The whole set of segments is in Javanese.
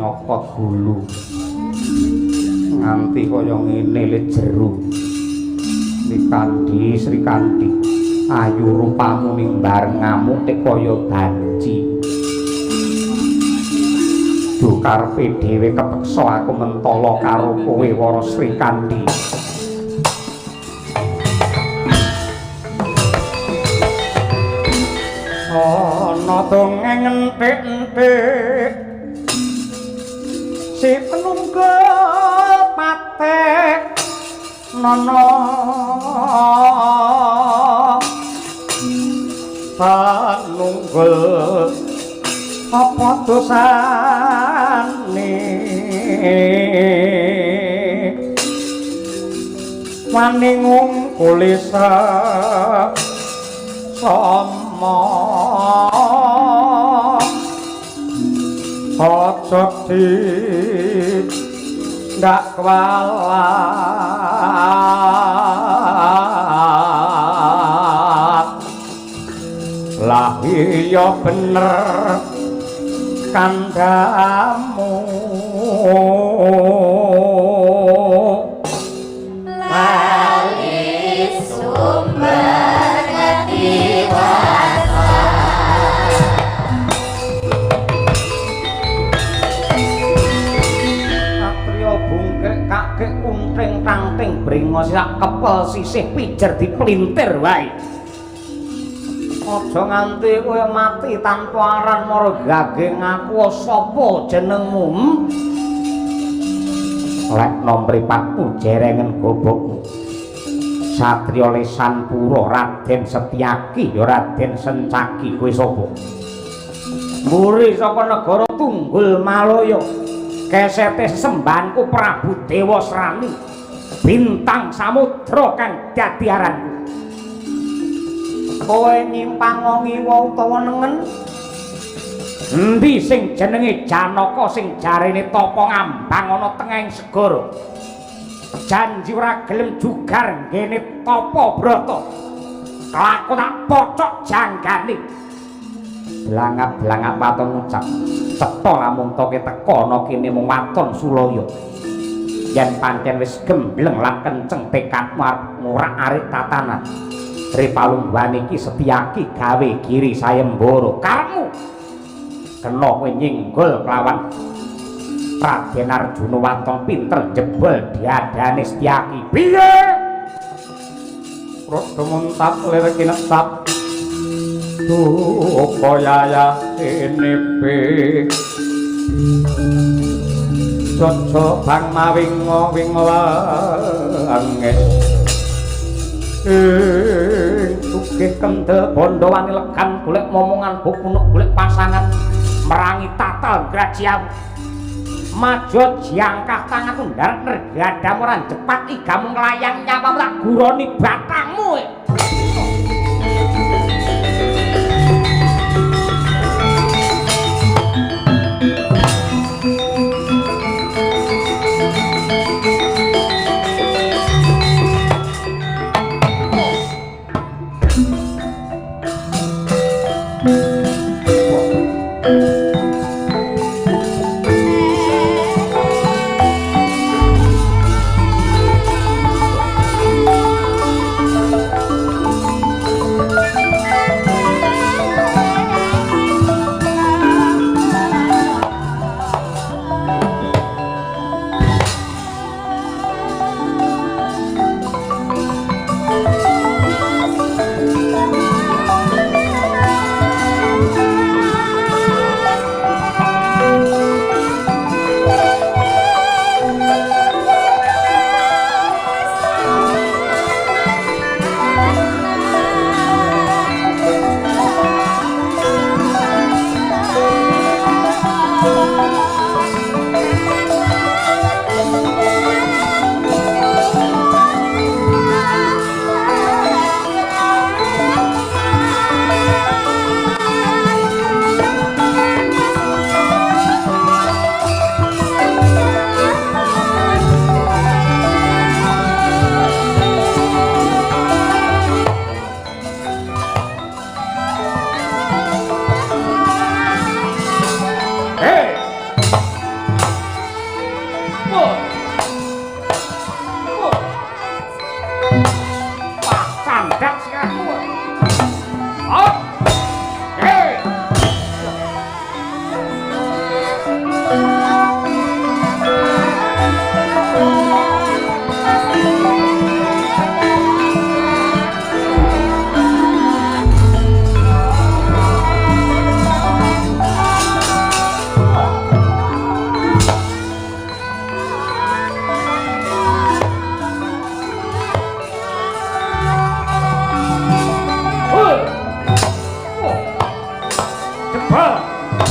ngokot gulu nganti kaya ngene le jero Sri Kandi ayu rupamu mimbar ngamuk tek kaya banci duh karepe dhewe kepeksa aku mentala karo kowe Wara Sri Kandi ana dongeng entik-entik si penunggal patek nono panunggul apa dosane wani ngungkulisa sama aja di ndak kualat lah iya bener kandamu lali sumber ketiwasa satria bungkek kakek kunting tangting bringos sak kepel sisih pijer dipelintir wae aja nganti kowe mati tanpa aran mara gageng aku sapa jenengmu lek nomripatmu jerengen gobokmu Satria Lesan Pura Raden Setyaki ya Raden Sencaki kowe sapa muri saka negara Tunggul Malaya kesete sembanku Prabu Dewa Srani bintang samudra kang dadi aranku kowe nyimpang ngiwa utawa nengen endi sing jenenge Janaka sing jarene tapa ngambang ana tengahing segara janji ora gelem jugar ngene tapa brata kelaku tak pocok janggane blangap-blangap paton ngucap cetha lamun toke teka ana kene mung waton Sulaya yen pancen wis gembleng lan kenceng tekadmu arep ngurak-arik tatanan Ripalungguhan iki Setyaki gawe Giri Sayembara karepmu kena kowe nyinggol kelawan Raden Arjuna waton pinter jebol diadane Setyaki piye rada muntat lir kinetap duka yaya enepe cocok bang mawingo wanges sugih kendel bondo wani lekan golek momongan bukunuk golek pasangan merangi tata grajiamu maju jangkah tanganku ndarat nergadamu ran cepat igamu nglayang nyawamu tak guroni batangmu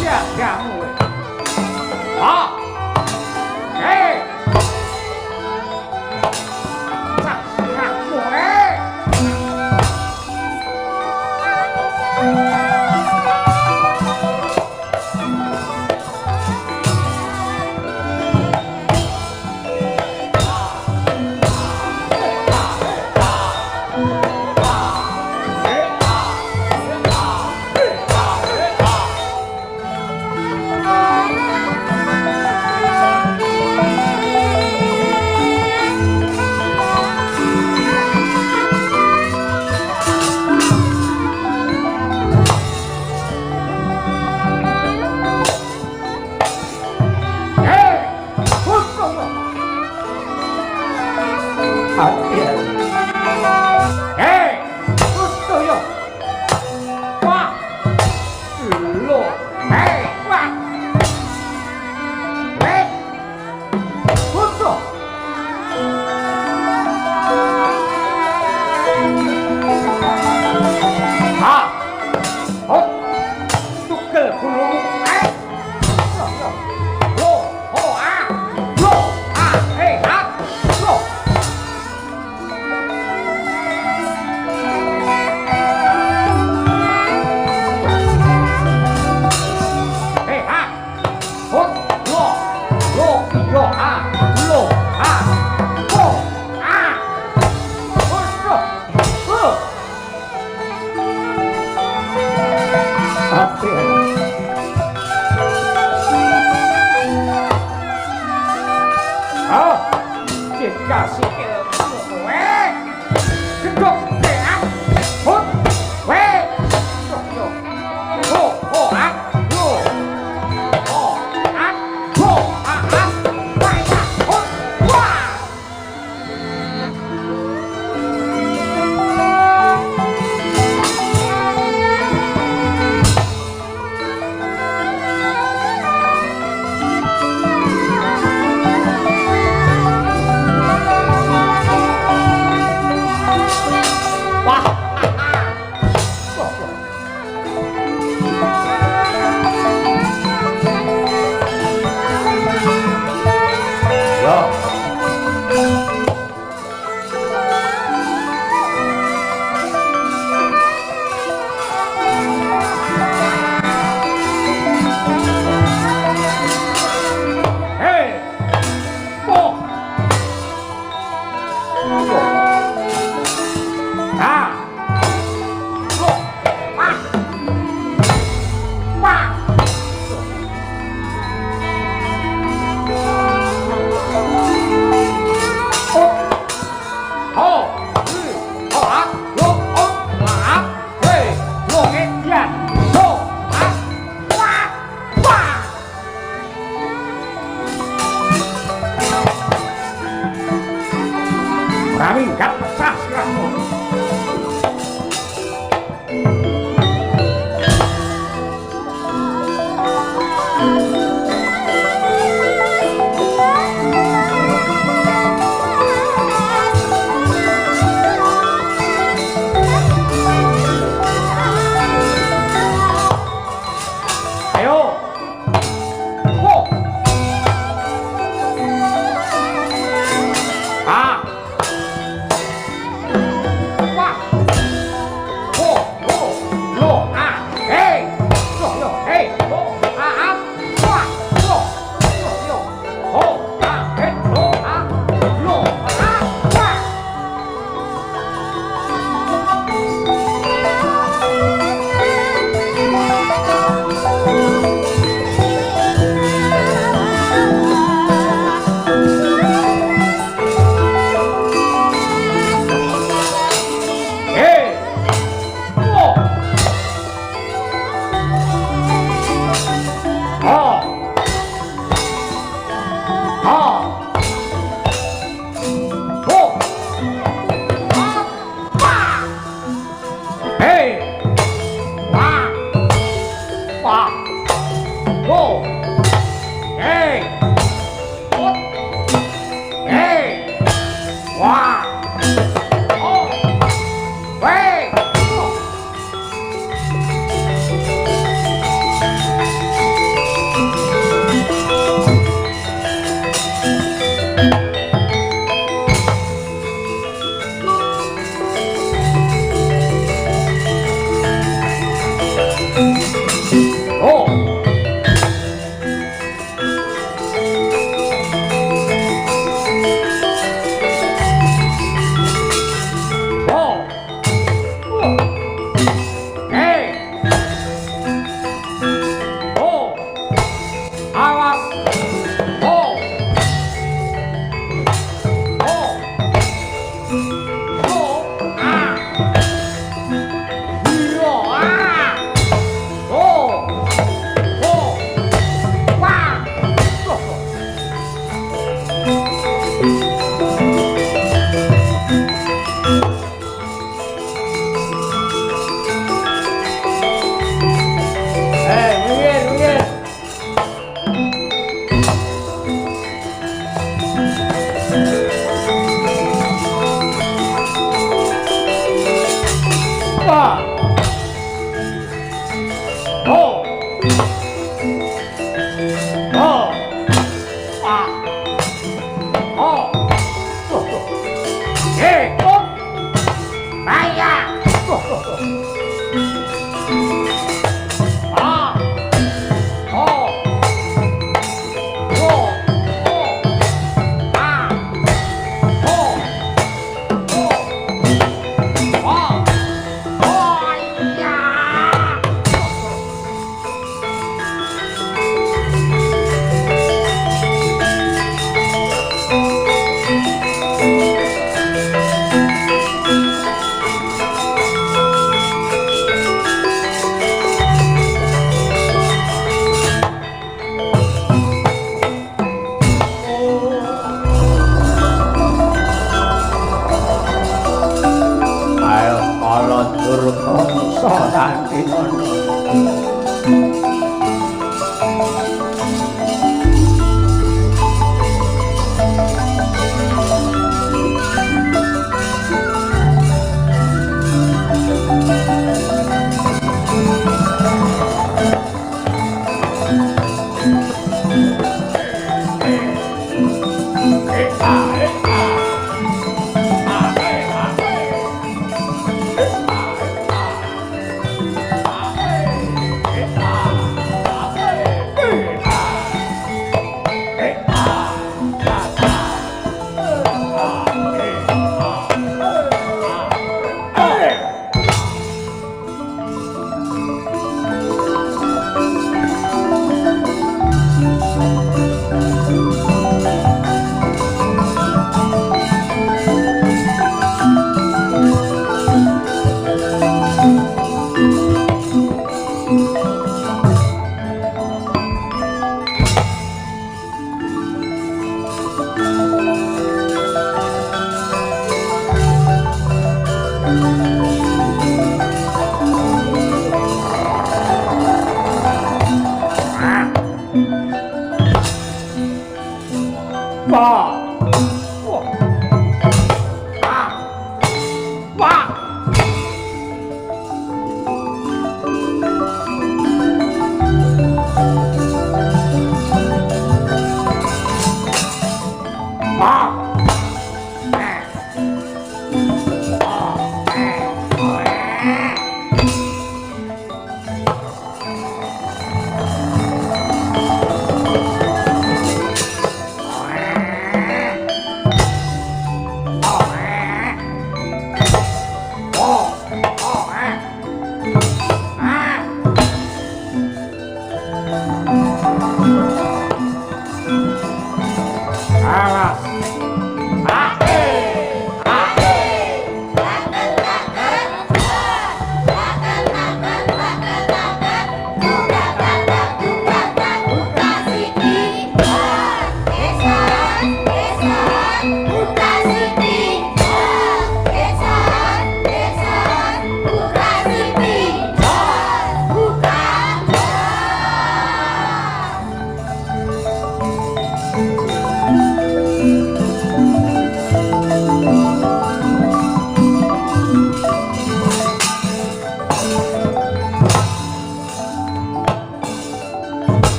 Iya, kamu. Ah. Eh. Kamu, eh.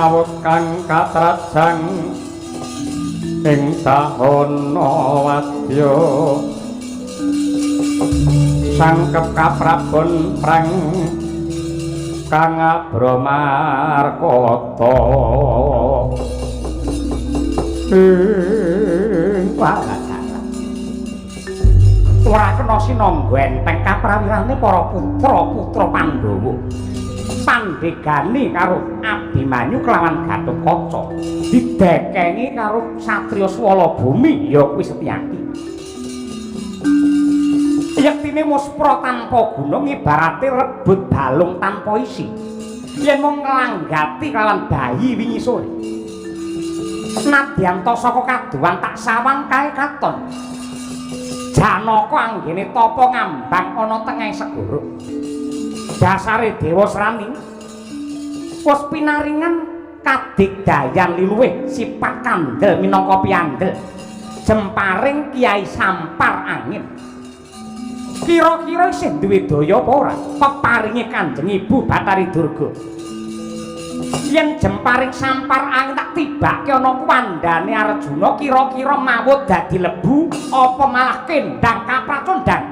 mawut kang katrajang ing sahana wadya sangkep kaprabon prang kang abramarkata ora kena sinangga enteng kaprawirane para putra-putra Pandhawa pandegani karo Abimanyu kelawan Gatotkaca didekengi karo satriya Swalabumi ya kuwi Setyaki. Yektine muspra tanpa guna ibarate rebut balung tanpa isi. Yen mung nglanggati kelawan bayi wingi sore. Nadyan ta saka kaduwan tak sawang kae katon. Janaka anggene tapa ngambang ana tengah segara. Dasare Dewa Srani wis pinaringan kadigdayan liluwih sifat kandel minangka piyandel jemparing Kiai Sampar Angin. Kira-kira isih duwe daya apa ora peparinge Kanjeng Ibu Bathari Durga. Yen jemparing Sampar Angin tak tibake ana kuwandane Arjuna kira-kira mawut dadi lebu apa malah kendang kapracondang.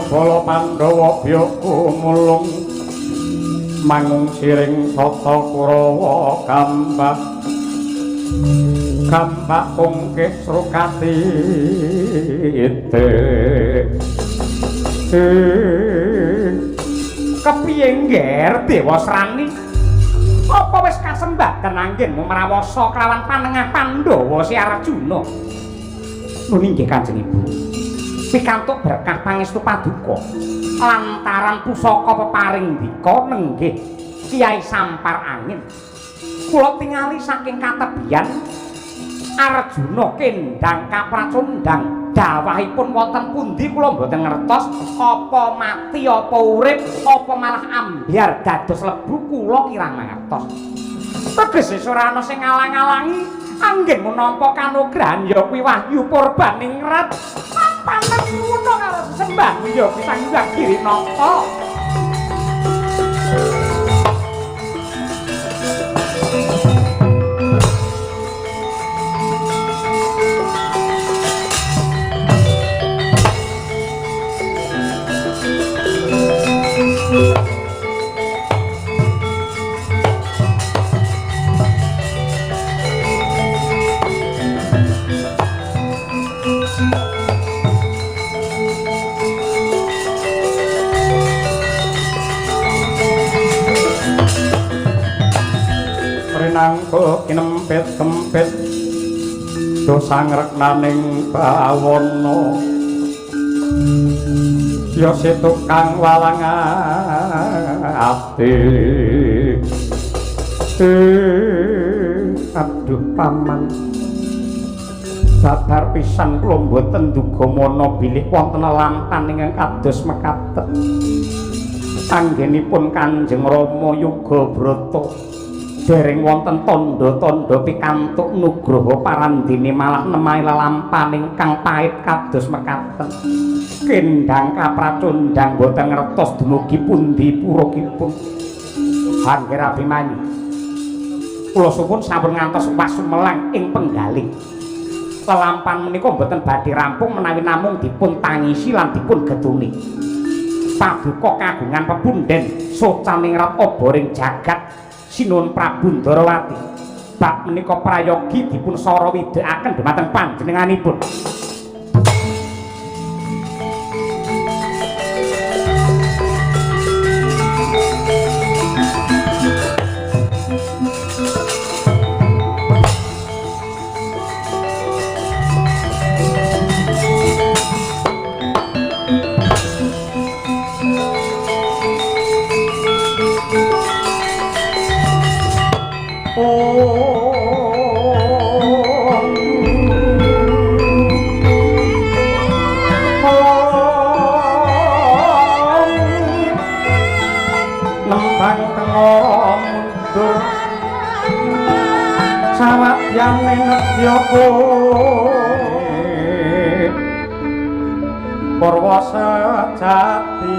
Bala Pandhawa biyoku mulung mangung siring sata Kurawa gambak pungkih srukati kepiye ngger Dewa Srani apa wis kasembadan anggen mrawasa kelawan panengah Pandhawa si Arjuna nuwun inggih Kanjeng Ibu pikantuk berkah pangestu paduka lantaran pusaka peparing dika nenggih Kiai Sampar Angin kula tingali saking katebian Arjuna kendang kapracundang dawahipun wonten pundi kula mboten ngertos apa mati apa urip apa malah ambyar dados lebu kula kirang mangertos tegese ora ana sing ngalang-alangi anggen menampa kanugrahan ya kuwi Wahyu Purbaningrat panen ngono karo sembah ya bisa nggak kiri napa nangko kinempet-kempet dosa ngreknaning bawana ya si tukang walang ati aduh paman sabar pisan kula mboten duga mana bilih wonten lampan ingkang kados mekaten anggenipun Kanjeng Rama Yogabrata dereng wonten tandha-tandha pikantuk nugraha parandene malah nemahi lelampahan ingkang pahit kados mekaten kendang kapracundang boten ngertos dumugi pundi purakipun Angger Abimanyu kula suwun sampun ngantos wasumelang ing penggalih lelampahan menika boten badhe rampung menawi namung dipun tangisi lan dipun getuni paduka kagungan pepunden socaningrat oboring jagat Sinuwun Prabu Ndarawati bab menika prayogi dipun sara widhakaken dhumateng panjenenganipun sawadyane nedyaka Purwa sejati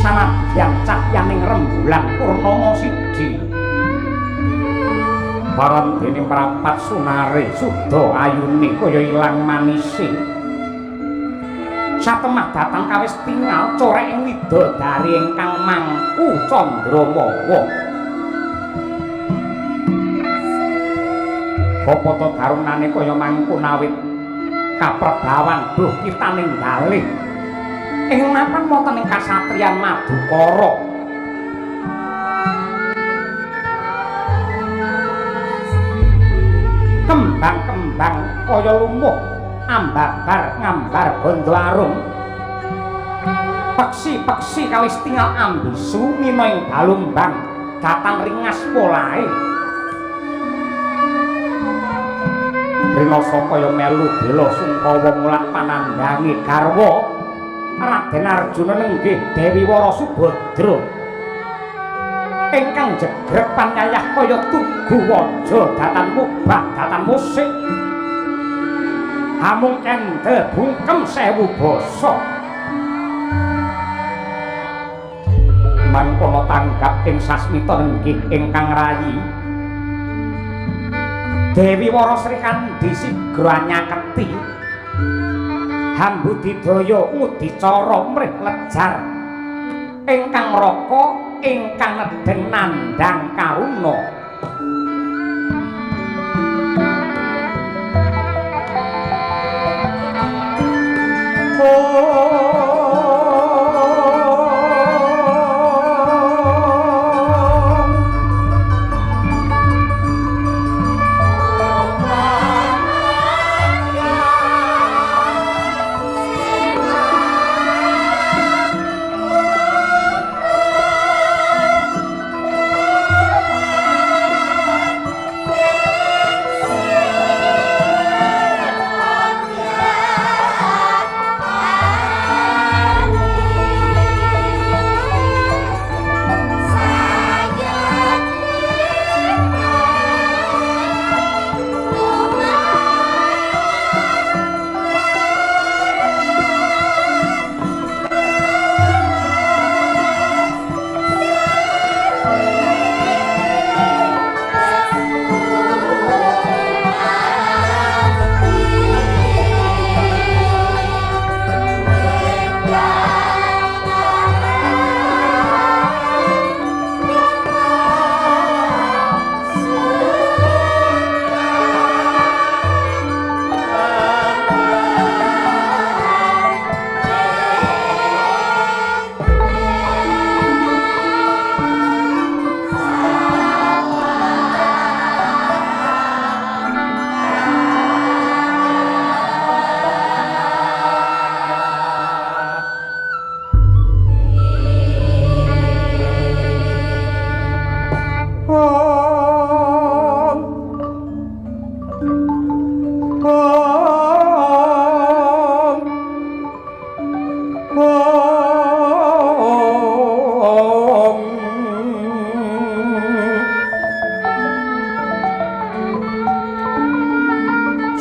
Sanadyan cahyaning rembulan purnama siji barang dene mrapat sunare suda ayune kaya ilang manise satemah datang kawis tingal corek ing widodari ingkang mangku Candramawa apa to darunane kaya mangku nawit kaprebawan duh kitaning dalih ing mapan wonten ing kasatriyan Madukara kembang-kembang kaya lumuh ambabar ngambar bondo arung peksi-peksi kawis tinggal ambisu ngina ing balumbang datang ringas polahe Rinasa kaya melu bela Sungkawa mulak panandhangi garwa Raden Arjuna nenggih Dewi Wara Subadra ingkang jegrek panyayah kaya tugu waja datan mubah datan musik hamung kende bungkem sewu basa mangkono tanggap ing sasmita nenggih ingkang rayi Dewi Wara Sri Kandi sigra nyaketi Hambudidaya ngudicara mrih lejar ingkang raka ingkang nedeng nandhang karuna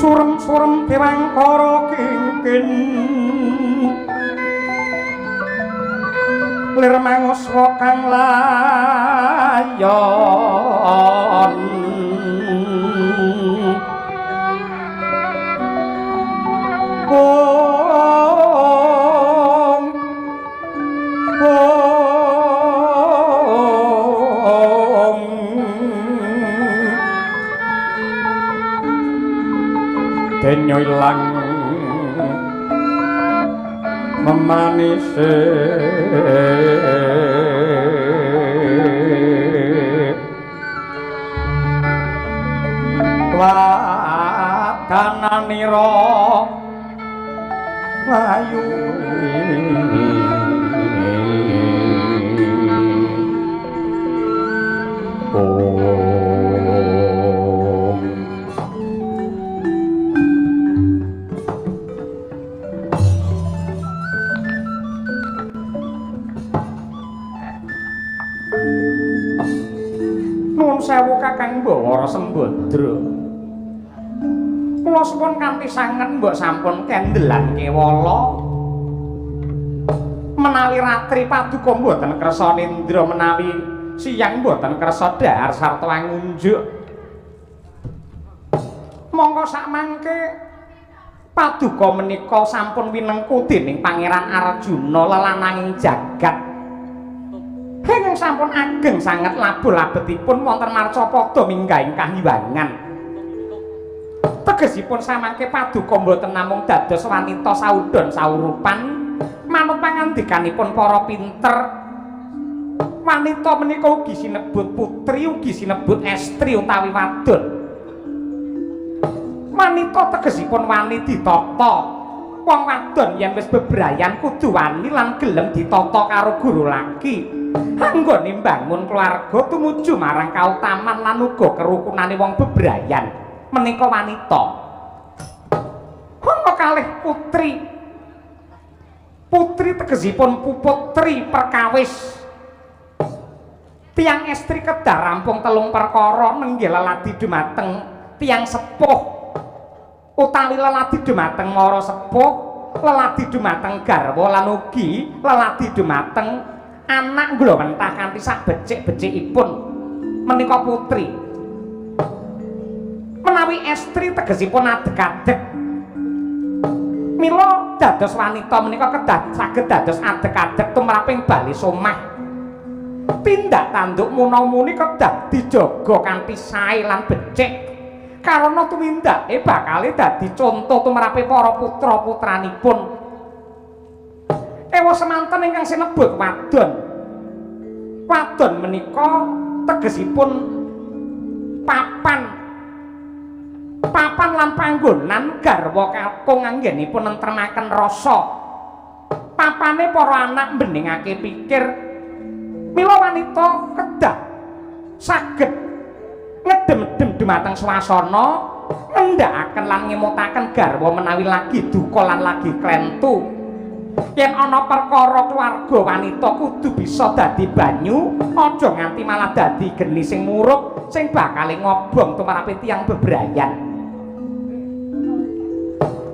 surem-surem dewangkara kingkin lir manguswa kang layon denyo ilang memanise wadananira ayu sewu Kakang Bawara Sembadra. Kula suwun kanthi sanget mbok sampun kendelan kewala. Menawi ratri paduka mboten kersa nindra menawi siyang mboten kersa dhahar sarta ngunjuk. Monggo sakmangke paduka menika sampun winengku dening Pangeran Arjuna lelananging jagat. Ingkang sampun ageng sanget labul-labetipun wonten marcapada minggahing kahiwangan. Tegesipun samangke paduka mboten namung dados wanita saudon saurupan manut pangandikanipun para pinter. Wanita menika ugi sinebut putri, ugi sinebut estri utawi wadon. Wanita tegesipun wani ditata. Wong wadon yen wis bebrayan kudu wani lan gelem ditata karo guru laki. Anggone mbangun keluarga tumuju marang kautaman lan uga kerukunane wong bebrayan. Menika wanita. Ana kalih putri. Putri tegesipun puputri perkawis. Tiang estri kedah rampung telung perkara nenggih leladi dumateng tiang sepuh utawi leladi dumateng mara sepuh, leladi dumateng garwa lan ugi leladi dumateng anak ngglowenthah kanthi sak becik-becikipun. Menika putri. Menawi estri tegesipun adeg-adeg. Mila dados wanita menika kedah saged dados adeg-adeg tumraping bali somah. Tindak tanduk munamuni kedah dijaga kanthi sae lan becik. Karana tumindake bakal dadi conto tumrape para putra-putranipun. Ewa semanten ingkang sinebut wadon. Wadon menika tegesipun papan lan panggonan garwa kakung anggenipun nentremaken rasa. Papane para anak mbeningake pikir. Mila wanita kedah saged ngedem-edem dumateng swasana ngendhakaken lan ngemutaken garwa menawi lagi duka lan lagi klentu. Yen ana perkara keluarga wanita kudu bisa dadi banyu, aja nganti malah dadi geni sing murup sing bakal ngobong tumrape tiyang bebrayan.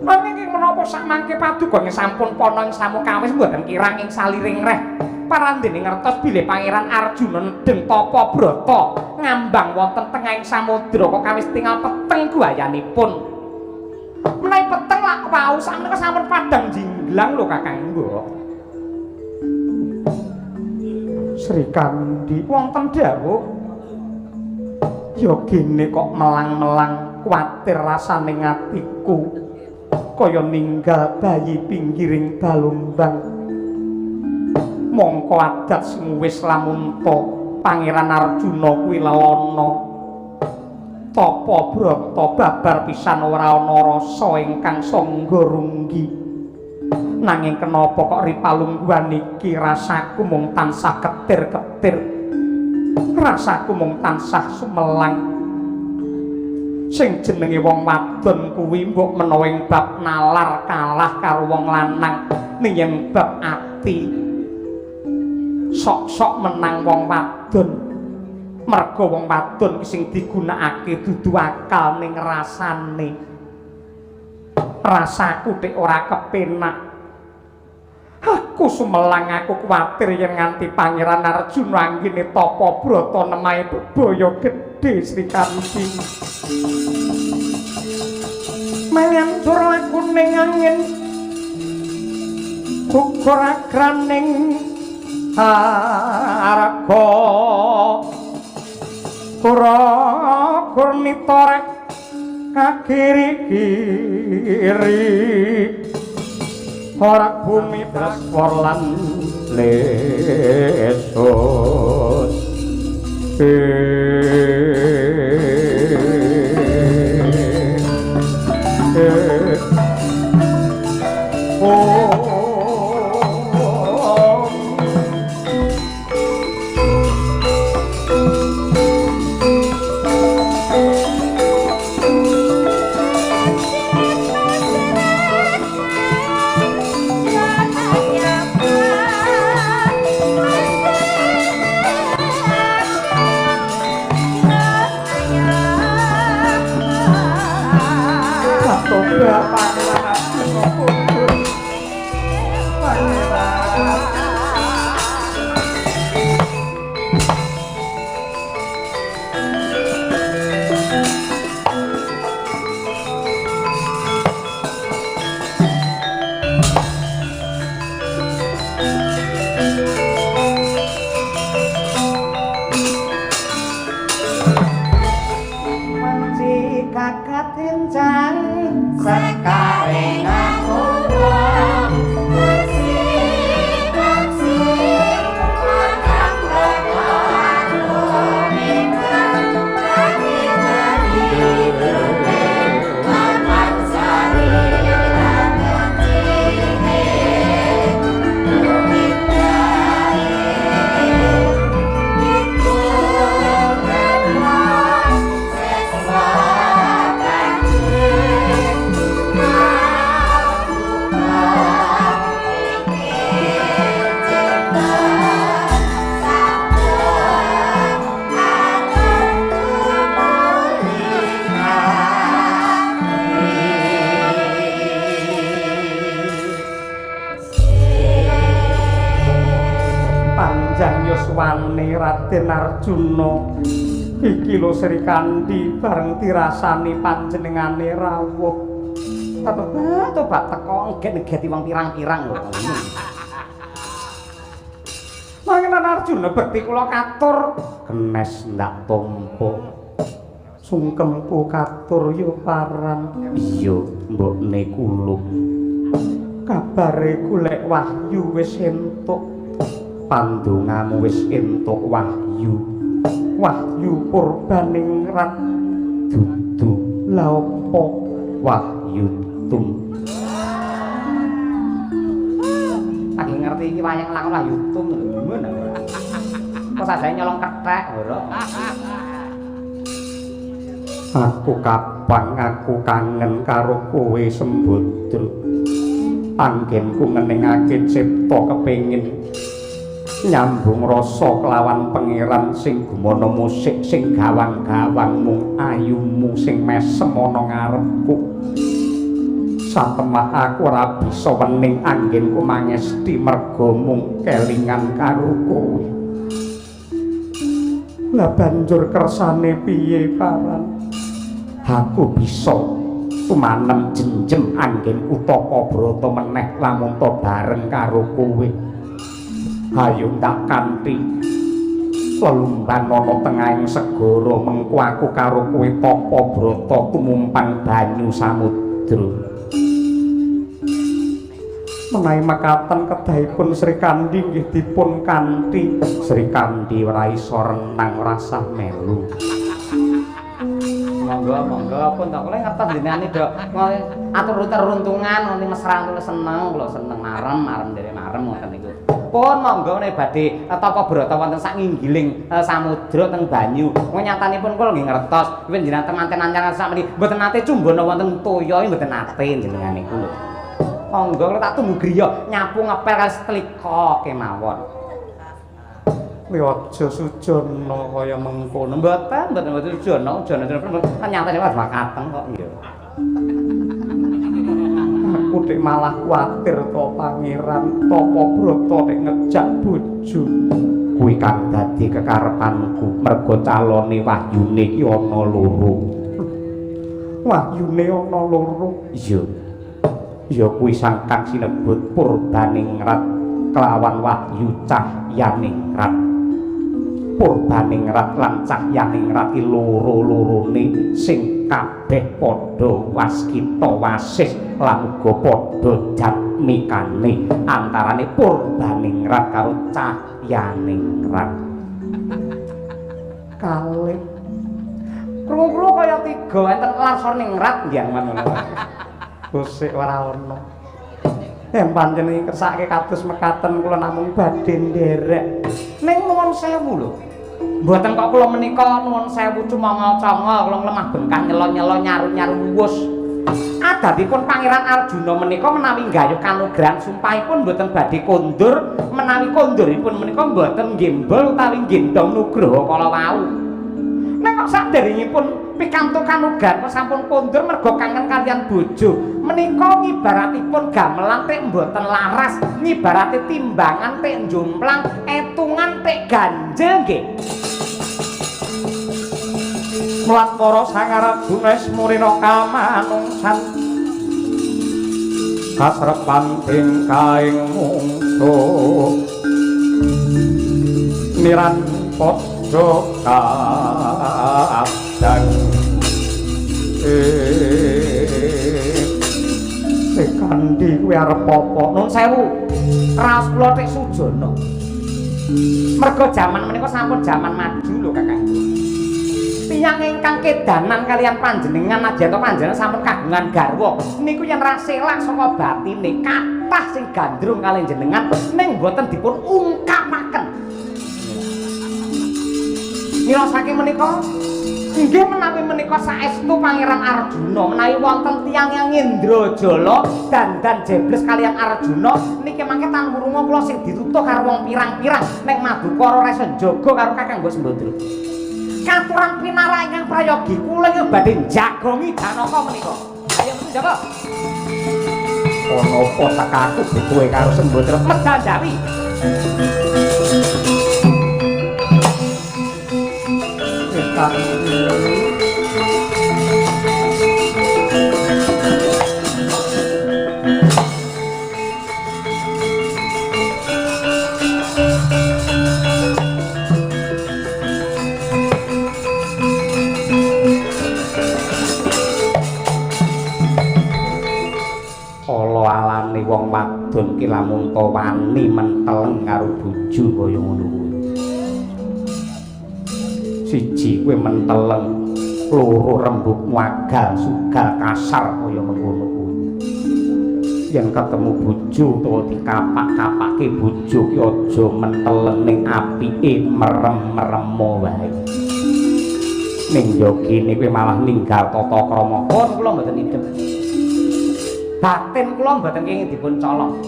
Nanging menapa sakmangke paduka sampun pana ing samukawis mboten kirang ing saliring reh. Parandene ngertos bilih Pangeran Arjuna nedeng tapa brata ngambang wonten tengahing samudra kok kawis tinggal peteng guayanipun. Menawi peteng lak wau sakmenika sampun padang jinglang lho Kakang Mbok. Sri Kandi wonten dawuh ya gene kok melang-melang kuwatir rasane atiku kaya ninggal bayi pinggiring balumbang. Mongko adat sing wis lamun to Pangeran Arjuna kuwi lelana tapa brata babar pisan ora ana rasa ingkang sangga runggi. Nanging kenapa kok ripalungguhan iki rasaku mung tansah ketir-ketir, rasaku mung tansah sumelang. Sing jenenge wong wadon kuwi mbok menawa ing bab nalar kalah karo wong lanang, ning yen bab ati sok-sok menang wong wadon. Merga wong wadon sing digunakake dudu akal ning rasane. Rasaku tek ora kepenak. Aku sumelang, aku kuwatir yen nganti Pangeran Arjuna anggene tapa brata nemahe bebaya gedhe Sri Kandi. Mangantur lakune angin ukur akraning arga kurnita rek kakiri-kiri ora bumi daswar lan lesus panjang sekaring ngapura Yuswane Raden Arjuna iki lho Sri Kandi bareng dirasani panjenengane rawuh tobat teko nget-ngeti wong pirang-pirang lho Pangeran Arjuna bekti kula katur genes ndak tampa sungkemku katur yo parang iya mbokne kuluk kabare golek wahyu wis entuk pandongamu wis entuk wahyu Purbaningrat dudu la apa wahyu tum lagi ngerti iki wayang lakon wahyu tum gimana kok sajane nyolong kethek ora aku kapang aku kangen karo kowe Sembadra anggenku ngeningake cipta kepengin nyambung rasa kelawan pangeran sing gumana musik sing gawang-gawang mung ayumu sing mesem ana ngarepku satemah aku ora bisa wening anggenku mangesti merga mung kelingan karo kowe lah banjur kersane piye paran aku bisa tumanem jenjem anggenku Taka Brata meneh lamun to bareng karo kowe ayo ndak kanthi lelumban ana tengahing segara mengko aku karo kowe Taka Brata tumumpang banyu samudra menawi makaten kedahipun Sri Kandi nggih dipun kanthi Sri Kandi ora isa renang rasa melu monggo pun tak kula ngertos jenengane dok atur teruntungan ngene mesra kula seneng marem dere marem ngoten niku pun monggo nek badhe Taka Brata wonten sak nginggiling samudra teng banyu nyatanipun kula nggih ngertos panjenengan temanten anyar sak meniki mboten nate cumbana wonten toya mboten nate jenengan niku lho monggo kula tak tunggu griya nyapu ngepel kali setlika kemawon aja sujana kaya mengkono mboten sujana nyatane wae makateng kok ya aku nek malah kuwatir to pangeran Taka Brata nek ngejak bojo kuwi kang dadi kekarepanku merga calone wahyune iki ana loro iya kuwi sang kang sinebut Purbaningrat kelawan wahyu Cahyaningrat Purbaningrat lan Cahyaningrat iki loro-lorone sing kabeh padha waskita wasis lan uga padha jatmikane antarane Purbaningrat karo Cahyaningrat kalih krungu kaya tiga enten Larsoningrat nggih ngono gosek ora ana yen panjenengan kersake kados mekaten kula namung badhe nderek ning nuwun sewu lho mboten kok kula menika nuwun sewu cumanga-canga kula lemah bengkang nyelo-nyelo nyaru-nyaru wus adatipun Pangeran Arjuna menika menawi nggayuh kanugrahan sumpahipun mboten badhe kondur menawi konduripun menika mboten gembol utawi gendong nugraha kala wau nek kok saderengipun pikantuk kanugrahan kok sampun kondur merga kangen kaliyan bojo menika ngibaratipun gamelan tek mboten laras ngibarate timbangan tek njomplang etungan tek ganjel nggih mulat para sangaraguna smurina kamanungsan kasrepan tingkaing mungsu niran padha kadang endi kuwi arep apa? Nun sewu. Raos kula tek sujono. Mergo jaman menika sampun jaman maju lho Kakang. Tiyang ingkang kedanan kalian panjenengan aja to panjenengan sampun kagungan garwa niku yen raselak saka batine kathah sing gandrung kalih jenengan ning boten dipun ungkapaken. Mila saking menika inggih menawi menika saestu Pangeran Arjuna menawi wonten tiyang yang Indrajala dandan jebles kalian Arjuna niki mangke tanwurunga kula sing ditutuh karo wong pirang-pirang ning Madukara resa njaga karo Kakang Mbok Sembadra. Katuran pinara ingkang prayogi kula ing badhe jagongi Janaka menika. Ayo mesti jaga. Ana apa tekaku butuhe karo Sembadra Medandawi. Alane wong wadon ki lamun to wani menteleng karo bojo kaya ngono kuwi. Siji kowe menteleng, loro rembug wagal sugal kasar kaya mengkono kuwi. Yen ketemu bojo utawa dikapak-kapake bojo ki aja menteleng ning apike merem-meremo wae. Ning yo kene kowe malah ninggal tata krama. Pun kula mboten idem. Batin kula mboten kenging dipun colong.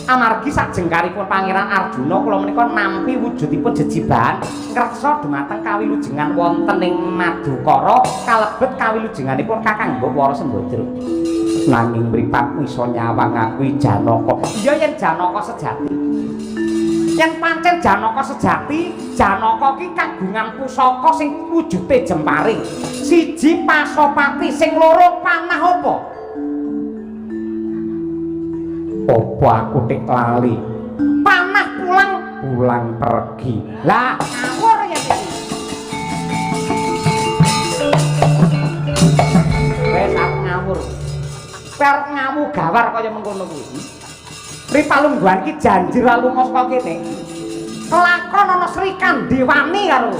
Amargi sajengkaripun Pangeran Arjuna kula menika nampi wujudipun jejibahan ngreksa dumateng kawilujengan wonten ing Madukara kalebet kawilujenganipun Kakang Mbok Sembadra. Nanging mripat iso nyawang aku Janaka. Iya yen Janaka sejati. Yen pancen Janaka sejati, Janaka ki kagungan pusaka sing wujude jemparing. Siji Pasopati, sing loro panah apa? Apa aku tek lali panah pulang pergi lah ngawur ya wes aku ngawur per ngamu gawar kaya mengkono kuwi Ripalungguhan ki janji ra lunga saka kene kelakon ana Sri Kandi wani karo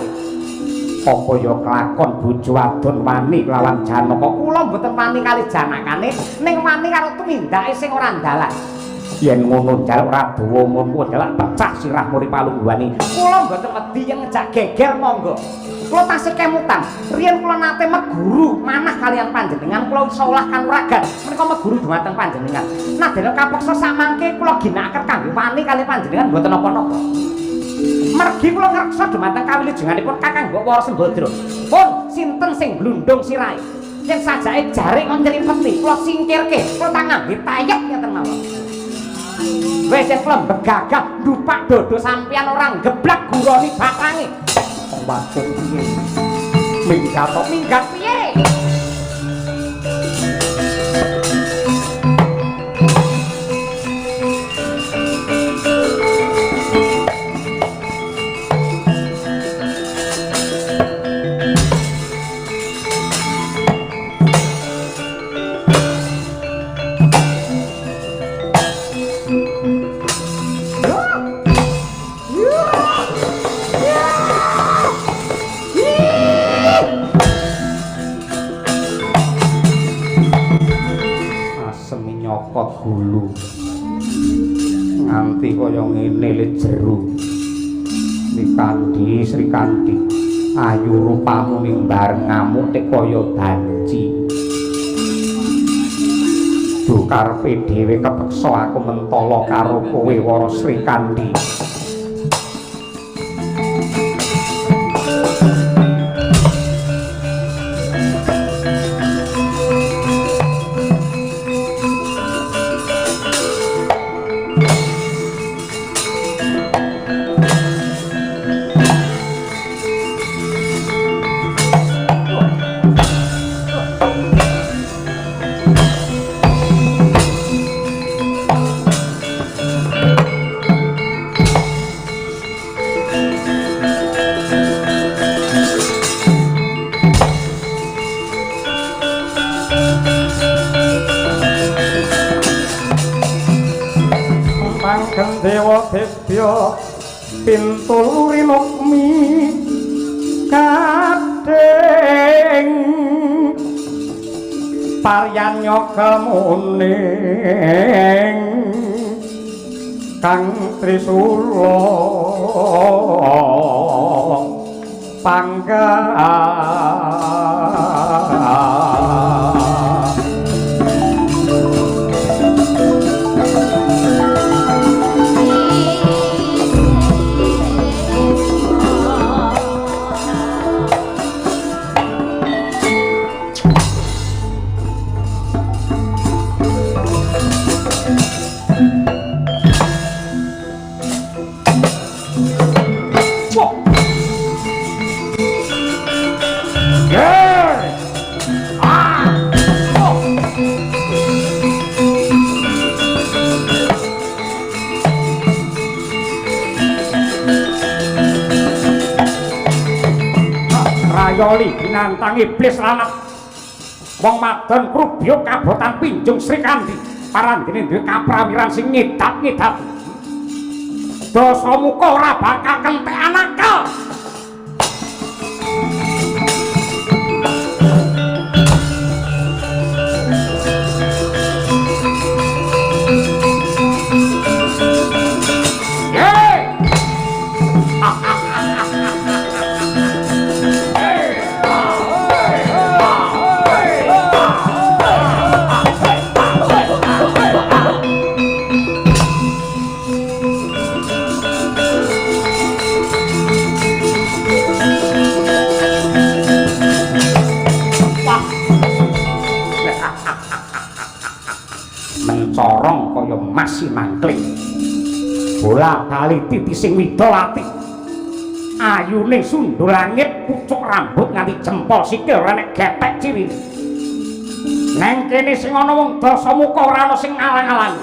apa ya kelakon bojo wadon wani lawan Janaka kula mboten wani kalih janakane ning wani karo tumindake sing ora ndalan. Yen ngono jaluk ra dawa ngono adalah pecah sirahmu Ripalungguhani. Kula mboten wedi yen ngejak geger monggo. Kula tasih kemutan. Riyen kula nate meguru manah kalian panjenengan kula iso olah kanuragan menika meguru dhumateng panjenengan. Nadene kapeksa samangke kula ginakaken kangge wani kalih panjenengan mboten napa-napa. Mergi kula ngreksa dhumateng kawilujenganipun Kakang Mbok Sembadra. Pun sinten sing blundung sirahe? Yen sajake jaring kon nyrimpeti kula singkirke, kula tak ngangge tayek ngeten mawon. Wis yen kula begagah ndupak dodo sampeyan ora geblak guroni batange. Wacung piye? Minggat piye? Gulu nganti kaya ngene le jero Sri Kandi ayu rupamu ning bareng ngamuk tek kaya banci duh karepe dhewe kepeksa aku mentala karo kowe wara Sri Kandi. Desya pintul rinukmi kadeng paryanya kemuning Kang Trisula pangga Rayoli binantang iblis lanat wong madon krubya kabotan pinjung Srikandi parandene duwe kaprawiran sing ngidat-ngidat Dasamuka ora bakal kentekan akal mencorong kaya masih mangkling bola bali titi sing widolati ayune sundul langit pucuk rambut nganti jempol sikil ora nek getek ciri neng kene sing ana wong Dasamuka ora ana sing ngalang-alang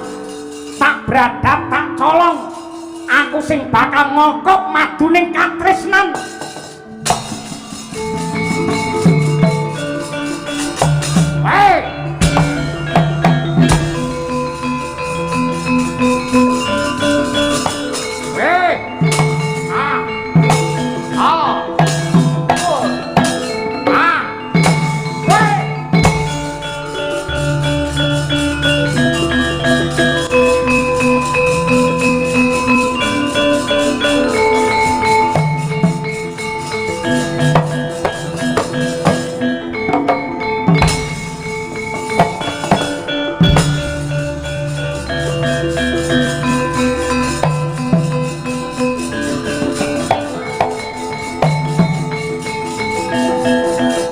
tak bradat tak colong aku sing bakal ngokok maduning katresnan hey